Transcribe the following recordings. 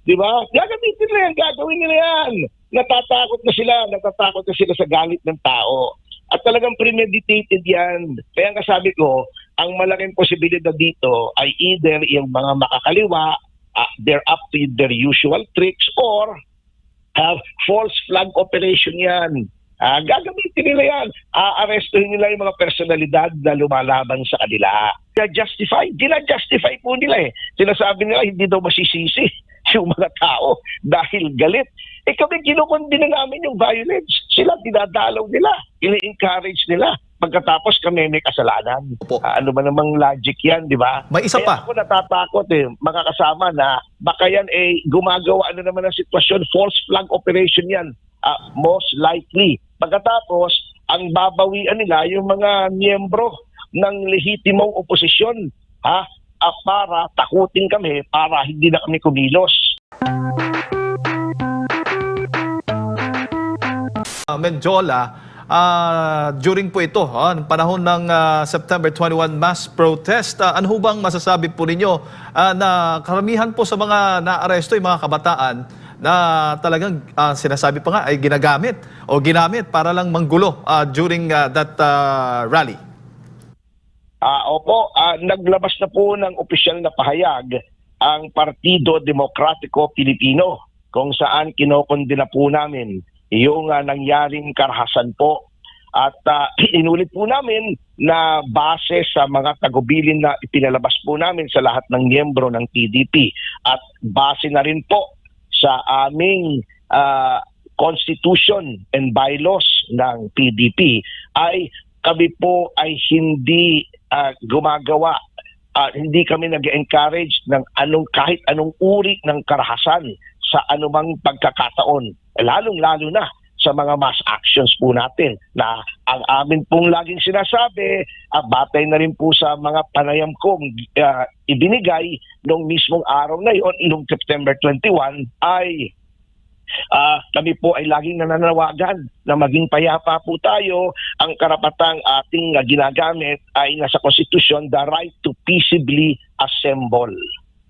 Di ba? Gagamitin nila yan, gagawin nila yan. Natatakot na sila sa galit ng tao. At talagang premeditated yan. Kaya nga sabi ko, ang malaking posibilidad dito ay either yung mga makakaliwa, they're up to their usual tricks, or false flag operation yan. Gagamitin nila yan. Aarestuhin nila yung mga personalidad na lumalaban sa kanila. Ginajustify po nila eh. Sinasabi nila hindi daw masisisi yung mga tao dahil galit. Kami kinukundi na namin yung violence. Sila dinadalaw nila, ini-encourage nila. Pagkatapos kami may kasalanan. Ano ba namang logic yan, di ba? May isa pa. Ako natatakot mga kasama na baka yan gumagawa naman ng sitwasyon, false flag operation yan. Most likely. Pagkatapos, ang babawian nila yung mga miyembro ng lehitimong oposisyon para takutin kami, para hindi na kami kumilos. Mendiola, during po ito, ng panahon ng September 21 mass protest, ano ho bang masasabi po ninyo na karamihan po sa mga naaresto, yung mga kabataan na talagang sinasabi pa nga ay ginamit para lang manggulo during that rally? Opo, naglabas na po ng opisyal na pahayag ang Partido Demokratiko Pilipino kung saan kinokondena po namin yung nangyaring karahasan po. At inulit po namin na base sa mga tagubilin na ipinalabas po namin sa lahat ng miyembro ng PDP at base na rin po sa aming constitution and bylaws ng PDP ay kami po ay hindi gumagawa, hindi kami nag-encourage ng kahit anong uri ng karahasan sa anumang pagkakataon, lalong-lalo na sa mga mass actions po natin na ang amin pong laging sinasabi, batay na rin po sa mga panayam kong ibinigay nung mismong araw na yon, noong September 21, ay kami po ay laging nananawagan na maging payapa po tayo. Ang karapatang ating ginagamit ay nasa konstitusyon, the right to peaceably assemble.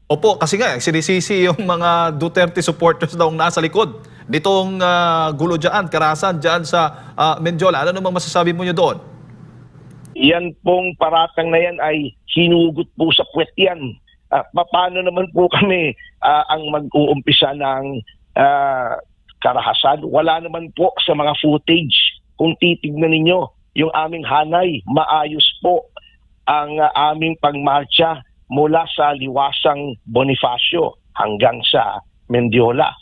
Opo, kasi nga sinisisi yung mga Duterte supporters daw nasa likod nitong gulo dyan, karahasan dyan sa Mendiola. Ano namang masasabi mo nyo doon? Yan pong paratang na yan ay hinugot po sa puwet yan. Paano naman po kami ang mag-uumpisa ng karahasan? Wala naman po sa mga footage. Kung titignan ninyo yung aming hanay, maayos po ang aming pagmarcha mula sa Liwasang Bonifacio hanggang sa Mendiola.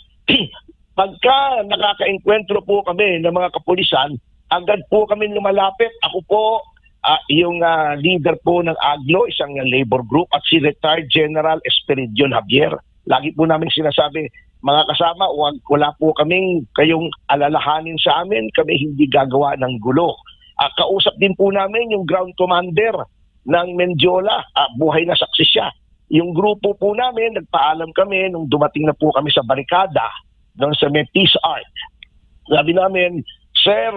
Pagka nakaka-enkwentro po kami ng mga kapulisan, agad po kami lumalapit. Ako po, yung leader po ng AGLO, isang labor group, at si retired General Esperidion Javier. Lagi po namin sinasabi, mga kasama, wala po kaming kayong alalahanin sa amin, kami hindi gagawa ng gulo. Kausap din po namin yung ground commander ng Mendiola, buhay na saksi siya. Yung grupo po namin, nagpaalam kami nung dumating na po kami sa barikada, doon sa may Peace Arch. Sabi namin, Sir,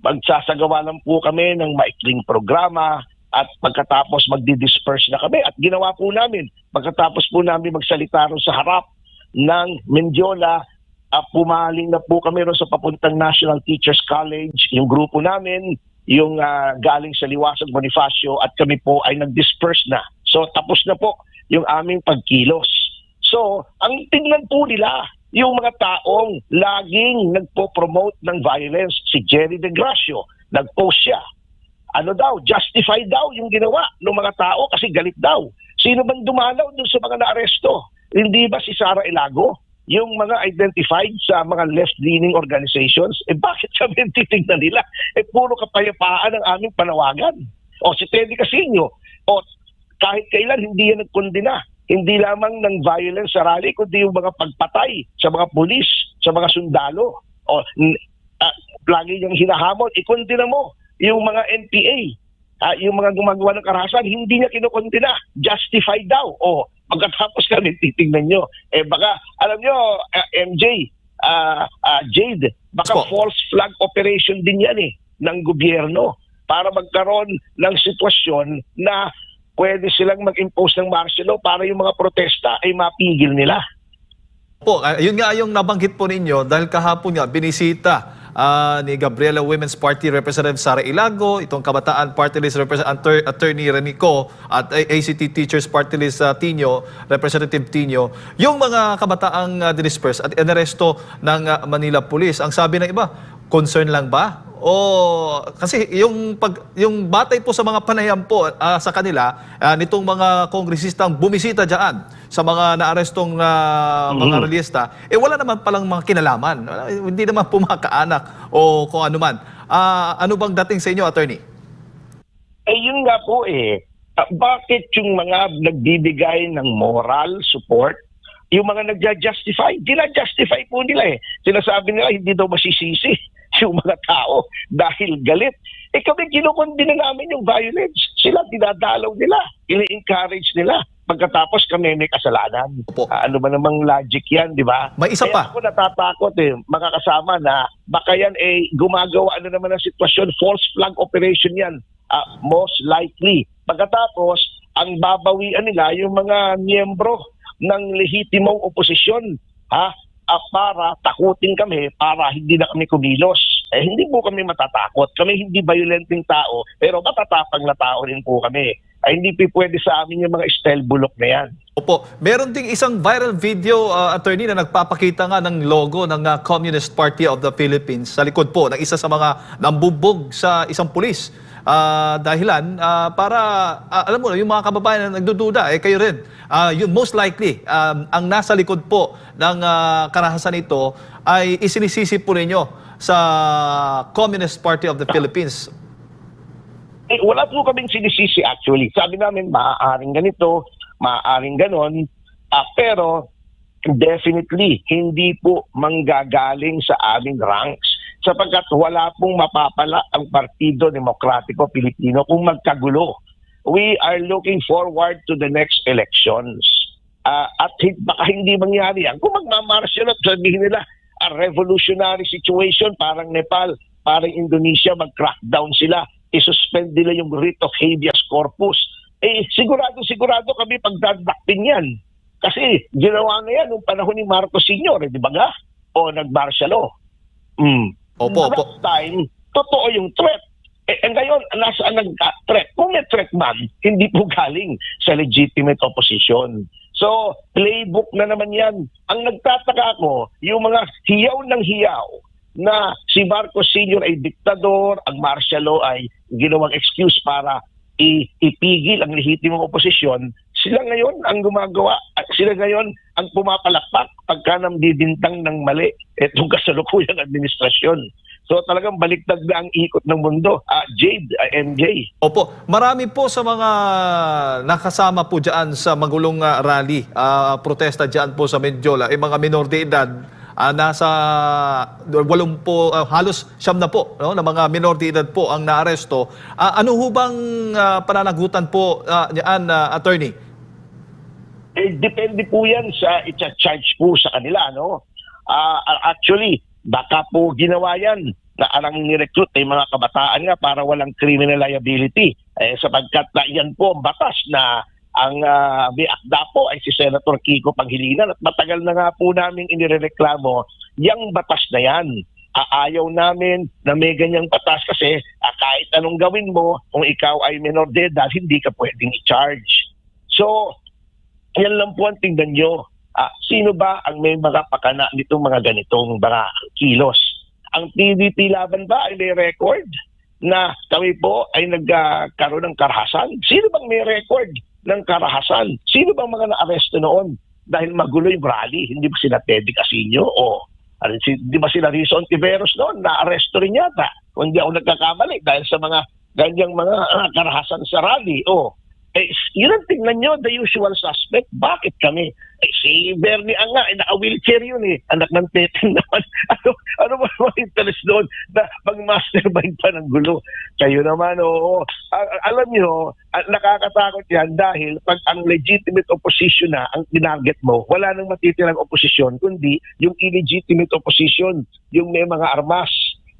magsasagawa lang po kami ng maikling programa at pagkatapos magdi-disperse na kami. At ginawa po namin, pagkatapos po namin magsalita ron sa harap ng Mendiola, pumaling na po kami ron sa papuntang National Teachers College, yung grupo namin, yung galing sa Liwasang Bonifacio, at kami po ay nag-disperse na. So tapos na po yung aming pagkilos. So ang tingnan po nila, yung mga taong laging nagpo-promote ng violence, si Jerry De Gracio, nag-post siya. Ano daw, justify daw yung ginawa ng mga tao kasi galit daw. Sino bang dumalaw dun sa mga naaresto? Hindi ba si Sara Ilago? Yung mga identified sa mga left-leaning organizations? Bakit sabi titignan nila? Puro kapayapaan ang aming panawagan. O si Teddy Casino, o kahit kailan hindi yan nagkondena. Hindi lamang ng violence sa rally, kundi yung mga pagpatay sa mga pulis, sa mga sundalo. O lagi niyang hinahamon, ikondena mo yung mga NPA, yung mga gumagawa ng karahasan, hindi niya kinokondena. Justify daw. O pagkatapos kami titignan nyo. Baka, alam nyo, MJ, Jade, baka false flag operation din yan ng gobyerno para magkaroon ng sitwasyon na pwede silang mag-impose ng martial law para yung mga protesta ay mapigil nila. Po, yun nga yung nabanggit po ninyo dahil kahapon nga binisita ni Gabriela Women's Party Representative Sara Ilago, itong Kabataan Party List Representative Attorney Renico at ACT Teachers Party List Tino, Representative Tino, yung mga kabataang dinisperse at inaresto ng Manila Police. Ang sabi ng iba, concern lang ba? O kasi yung batay po sa mga panayam po sa kanila nitong mga kongresistang bumisita diyan sa mga naarestong mga realista, wala naman palang mga kinalaman. Hindi naman po makaanak o kung ano man. Ano bang dating sa inyo, attorney? Yun nga po bakit yung mga nagbibigay ng moral support, yung mga nagja-justify, gina-justify po nila Sinasabi nila hindi daw masisisi yung mga tao dahil galit. Kami kinukundina namin yung violence. Sila dinadalaw nila, ini-encourage nila. Pagkatapos kami may kasalanan. Ano ba namang logic yan, di ba? May isa pa. Ako natatakot mga kasama na baka yan gumagawa naman ng sitwasyon, false flag operation yan. Most likely. Pagkatapos, ang babawian nila yung mga miyembro ng lehitimong oposisyon. Para takutin kami, para hindi na kami kumilos. Hindi po kami matatakot. Kami hindi violenteng tao, pero matatapang na tao rin po kami. Hindi pwede sa amin yung mga style bulok na yan. Opo. Meron ding isang viral video, attorney, na nagpapakita nga ng logo ng Communist Party of the Philippines sa likod po ng isa sa mga nambubog sa isang pulis. Dahilan para, alam mo, yung mga kababayan na nagdududa, kayo rin. Yun, most likely, ang nasa likod po ng karahasan ito ay isinisisi po ninyo sa Communist Party of the Philippines. Wala po kaming sinisisi actually. Sabi namin, maaaring ganito, maaaring ganon, pero definitely, hindi po manggagaling sa aming ranks sapagkat wala pong mapapala ang Partido Demokratiko Pilipino kung magkagulo. We are looking forward to the next elections. At baka hindi mangyari yan. Kung magmamarsyon at sabihin nila, a revolutionary situation, parang Nepal, parang Indonesia, mag-crackdown sila, isuspend nila yung writ of habeas corpus. Sigurado kami pagdadakpin yan. Kasi ginawa na yan nung panahon ni Marcos Sr., di ba nga? O nag-martial law. Opo. Last time, totoo yung threat. Ngayon, nasaan nag-threat? Kung may threat man, hindi po galing sa legitimate opposition. So, playbook na naman yan. Ang nagtataka ko, yung mga hiyaw ng hiyaw na si Marcos Sr. ay diktador, ang martial law ay ginawang excuse para ipigil ang lehitimong oposisyon, sila ngayon ang gumagawa at sila ngayon ang pumapalakpak pagka nambibintang ng mali itong kasalukuyang administrasyon. So talagang baliktad na ang ikot ng mundo. Jade, MJ. Opo, marami po sa mga nakasama po dyan sa magulong rally, protesta dyan po sa Medjola, mga minor de edad, nasa 80, halos 9 na po, no, na mga minor de edad po ang naaresto. Ano ho bang pananagutan po yan, attorney? Depende po yan sa i-charge po sa kanila, no? Actually, baka po ginawa yan na arang ni-recruit ay mga kabataan nga para walang criminal liability. Sapagkat yan po ang batas na ang may akda po ay si Senator Kiko Pangilinan at matagal na nga po namin inireklamo yung batas na yan. Ayaw namin na may ganyang batas kasi kahit anong gawin mo, kung ikaw ay minor de edad, hindi ka pwedeng i-charge. So, yan lang po ang tingnan nyo. Sino ba ang may mga pakana nitong mga ganitong mga kilos? Ang PDP laban ba ay may record na kami po ay nagkaroon ng karahasan? Sino bang may record ng karahasan? Sino bang mga na-aresto noon? Dahil magulo yung rally, hindi ba sila Teddy Casino o di ba sila Rizzo Ontiveros noon? Na-aresto rin yata. Kung hindi ako nagkakamali dahil sa mga ganyang mga karahasan sa rally. Yun ang tingnan nyo, the usual suspect. Bakit kami? Si Bernie Anga, naka-wheelchair yun anak ng teteng naman. Ano ba naman interest doon na mag-mastermind pa ng gulo? Kayo naman, oo. Alam nyo, nakakatakot yan dahil pag ang legitimate opposition na ang tinarget mo, wala nang matitirang opposition, kundi yung illegitimate opposition, yung may mga armas.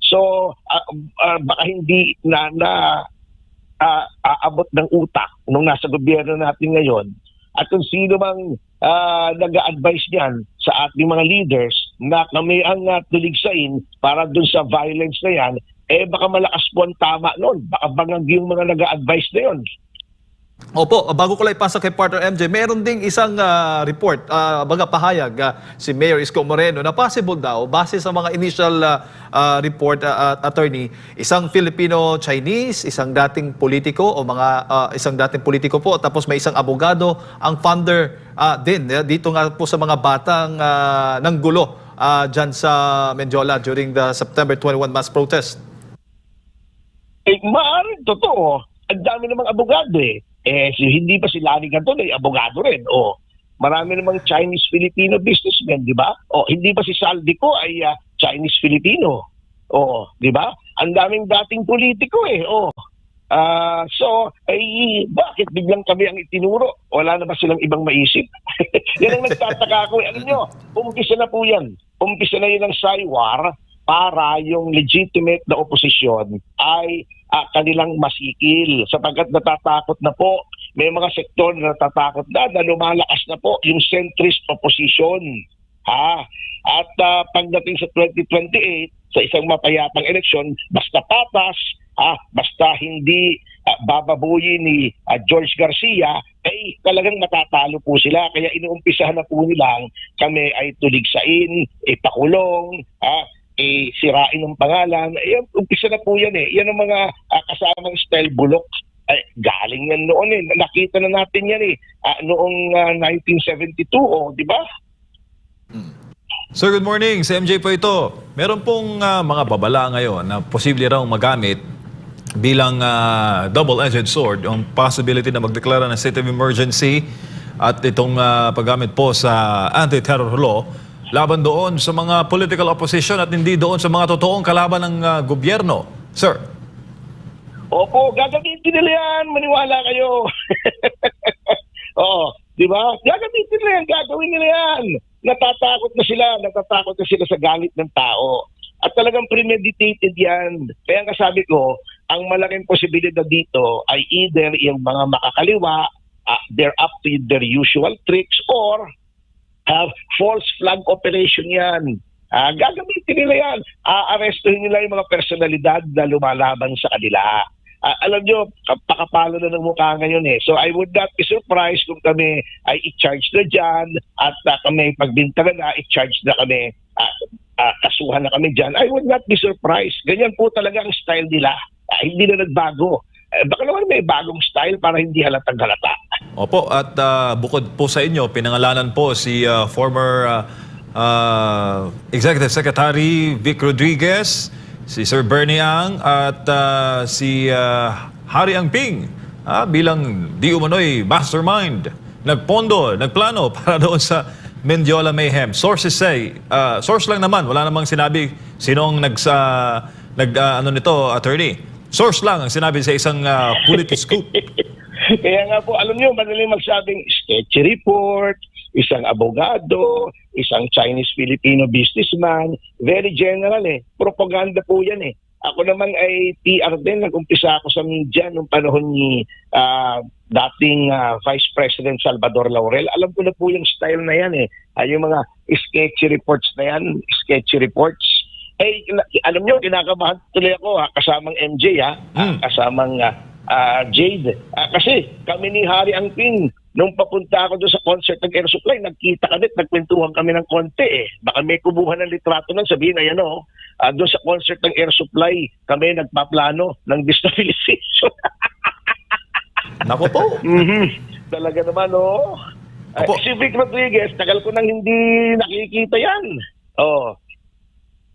So, baka hindi aabot ng utak nung nasa gobyerno natin ngayon at kung sino mang nag-a-advise niyan sa ating mga leaders na kami ang tuligsain para dun sa violence na yan, baka malakas po ang tama noon. Baka bangag yung mga nag-a-advise na yun. Opo, bago ko lang ipasa kay partner MJ, meron ding isang report, baga pahayag si Mayor Isko Moreno na possible daw, base sa mga initial report, attorney, isang Filipino-Chinese, isang dating politiko o isang dating politiko po, tapos may isang abogado, ang founder din dito nga po sa mga batang ng gulo dyan sa Mendiola during the September 21 mass protest. Maaaring totoo. Ang dami namang abogado hindi pa si Lani Canton abogado rin. Marami namang Chinese-Filipino businessmen, di ba? Hindi pa si Saldico ay Chinese-Filipino. Di ba? Ang daming dating politiko bakit biglang kami ang itinuro? Wala na ba silang ibang maisip? Yan ang nagtataka ko. Alam nyo, umpisa na po yan. Umpisa na yun ang saywar para yung legitimate na oposisyon ay kanilang masikil sapagkat natatakot na po. May mga sektor na natatakot na lumalakas na po yung centrist opposition. At pagdating sa 2028, sa isang mapayapang eleksyon, basta patas, basta hindi bababuyin ni George Garcia, talagang matatalo po sila. Kaya inuumpisahan na po nilang kami ay tuligsain, ipakulong, sirain ng pangalan. Umpisa na po yan Yan ang mga kasamang style bulok. Galing yan noon Nakita na natin yan noong 1972 di ba? Sir, good morning. Si MJ po ito. Meron pong mga babala ngayon na posible raw magamit bilang double-edged sword yung possibility na magdeklara ng state of emergency at itong paggamit po sa anti-terror law laban doon sa mga political opposition at hindi doon sa mga totoong kalaban ng gobyerno. Sir? Opo, gagamitin nila yan. Maniwala kayo. Di ba? Gagamitin nila yan. Gagawin nila yan. Natatakot na sila sa galit ng tao. At talagang premeditated yan. Kaya nga sabi ko, ang malaking posibilidad dito ay either yung mga makakaliwa, they're up to their usual tricks, or false flag operation yan. Gagamitin nila yan. Aarestuhin nila yung mga personalidad na lumalaban sa kanila. Alam nyo, pakapalo na ng mukha ngayon So I would not be surprised kung kami ay i-charge na dyan at kami pagbintangan na, i-charge na kami, kasuhan na kami dyan. I would not be surprised. Ganyan po talaga ang style nila. Hindi na nagbago. Baka naman may bagong style para hindi halatang halata. Opo, at bukod po sa inyo, pinangalanan po si former Executive Secretary Vic Rodriguez, si Sir Bernie Ang, at si Harry Angping bilang di umano'y mastermind, nagpondo, nagplano para doon sa Mendiola Mayhem. Sources say, source lang naman, wala namang sinabi sinong nito, attorney. Source lang ang sinabi sa isang politiscoop. Kaya nga po, alam nyo, madaling magsabing sketchy report, isang abogado, isang Chinese-Filipino businessman, very general Propaganda po yan Ako naman ay PR din, nag-umpisa ako sa media noong panahon ni dating Vice President Salvador Laurel. Alam ko na po yung style na yan yung mga sketchy reports na yan, sketchy reports. Alam nyo, kinakabahan tuloy ako kasamang MJ kasamang Jade. Kasi kami ni Harry Angping, nung papunta ako doon sa concert ng Air Supply, nagkita kami, nagkwentuhan kami ng konti Baka may kubuhan ng litrato nun, sabihin na yan doon sa concert ng Air Supply, kami nagpaplano ng destabilization. Nako po. Talaga naman si Vic Rodriguez, tagal ko nang hindi nakikita yan.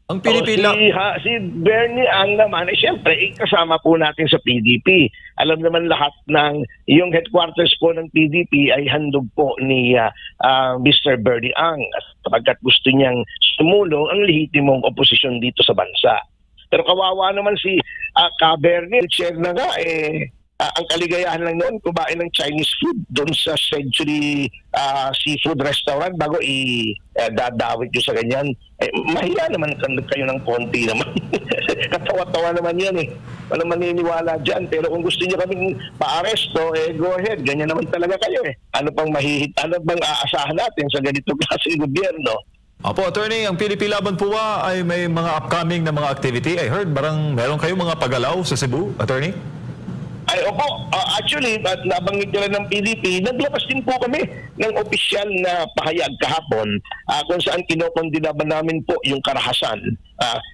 Ang Pilipina... Si Bernie Ang naman, siyempre, kasama po natin sa PDP. Alam naman lahat ng, yung headquarters po ng PDP ay handog po ni Mr. Bernie Ang sapagkat gusto niyang sumulong ang lehitimong oposisyon dito sa bansa. Pero kawawa naman si Bernie, chair na nga ang kaligayahan lang noon, kumain ng Chinese food doon sa Century Seafood Restaurant bago dadawit nyo sa ganyan. Mahiya naman kayo ng konti naman. katawa-tawa naman yan eh. Walang maniniwala dyan. Pero kung gusto niyo kaming pa-aresto, go ahead. Ganyan naman talaga kayo eh. Ano bang aasahan natin sa ganitong klaseng gobyerno? Opo, attorney, ang PDP Laban po ba ay may mga upcoming na mga activity? I heard meron kayong mga pagalaw sa Cebu, attorney? Ay, opo. Actually, at nabanggit nila ng PDP, naglabas din po kami ng opisyal na pahayag kahapon kung saan kinokondina ba namin po yung karahasan.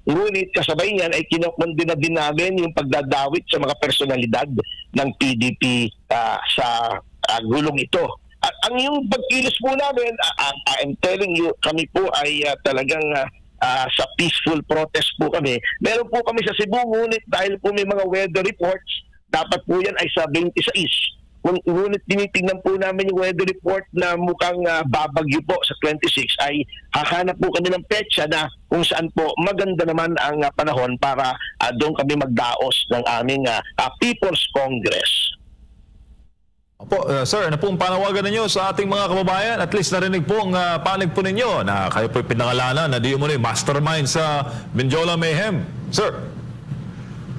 Ngunit kasabay niyan ay kinokondina din namin yung pagdadawit sa mga personalidad ng PDP sa gulong ito. At ang yung pagkilos po namin, I'm telling you, kami po ay talagang sa peaceful protest po kami. Meron po kami sa Cebu, ngunit dahil po may mga weather reports, dapat po yan ay sa 26. Ngunit tinitingnan po namin yung weather report na mukhang babagyo po sa 26, ay hahanap po kami ng petsa na kung saan po maganda naman ang panahon para doon kami magdaos ng aming People's Congress. Opo, sir, ano po ang panawagan ninyo sa ating mga kababayan? At least narinig po ang panig po ninyo na kayo po pinangalanan na di mo na mastermind sa Benjola Mayhem. Sir?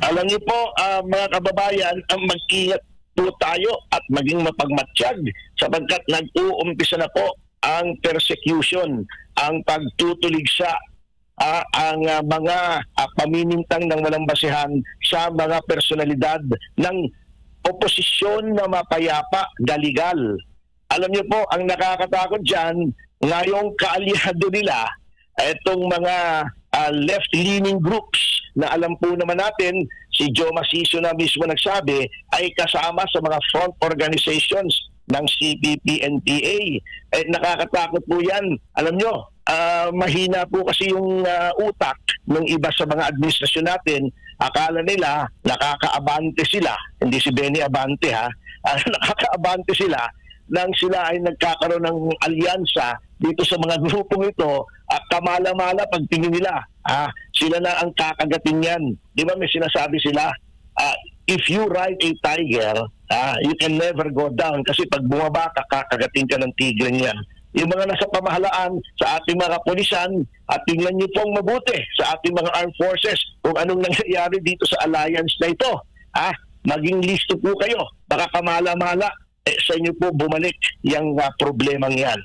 Alam niyo po, mga kababayan, ang mag-ingat po tayo at maging mapagmatsyag sapagkat nag-uumpisa na po ang persecution, ang pagtutuligsa, ang mga paminintang ng walang basihan sa mga personalidad ng oposisyon na mapayapa, galigal. Alam niyo po, ang nakakatakot dyan, ngayong kaalyado nila, itong mga left-leaning groups na alam po naman natin, si Joe Maciso na mismo nagsabi, ay kasama sa mga front organizations ng CPP-NPA. Nakakatakot po yan. Alam nyo, mahina po kasi yung utak ng iba sa mga administrasyon natin. Akala nila, nakakaabante sila. Hindi si Benny Abante ha. Nakakaabante sila nang sila ay nagkakaroon ng alyansa dito sa mga grupong ito, kamala-mala pagtingin nila, sila na ang kakagatin yan. Di ba may sinasabi sila, if you ride a tiger, you can never go down kasi pag bumaba ka, kakagatin ka ng tigre niyan. Yung mga nasa pamahalaan sa ating mga kapulisan, at tingnan niyo pong mabuti sa ating mga armed forces kung anong nangyayari dito sa alliance na ito. Maging listo po kayo, baka kamala-mala sa inyo po bumalik yung problemang yan.